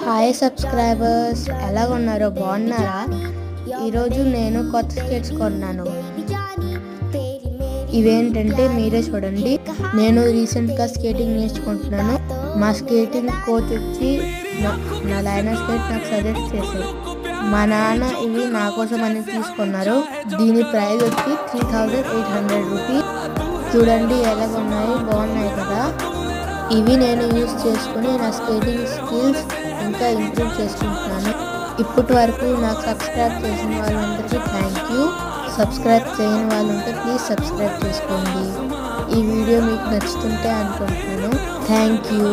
Hi subscribers, ఎలా ఉన్నారో బాగున్నారా? ఈరోజు నేను కొత్త స్కేట్స్ కొన్నాను. ఇవేంటంటే మీరే చూడండి. నేను రీసెంట్గా స్కేటింగ్ నేర్చుకుంటున్నాను. మా స్కేటింగ్ కోచ్ వచ్చి నా లైనర్ స్కేట్ నాకు సజెస్ట్ చేశారు. మా నాన్న ఇవి నా కోసం అని తీసుకున్నారు. దీని ప్రైస్ వచ్చి 3800 రూపీస్. చూడండి ఎలా ఉన్నాయి, బాగున్నాయి కదా. ఇవి నేను యూజ్ చేసుకుని నా స్కేటింగ్ స్కిల్స్ ఇంకా ఇంప్రూవ్ చేసుకుంటున్నాను. ఇప్పటి వరకు నాకు సబ్స్క్రైబ్ చేసిన వాళ్ళందరికీ థ్యాంక్ యూ. సబ్స్క్రైబ్ చేయని వాళ్ళు ఉంటే ప్లీజ్ సబ్స్క్రైబ్ చేసుకోండి. ఈ వీడియో మీకు నచ్చుతుంటే అనుకుంటున్నాను. Thank you.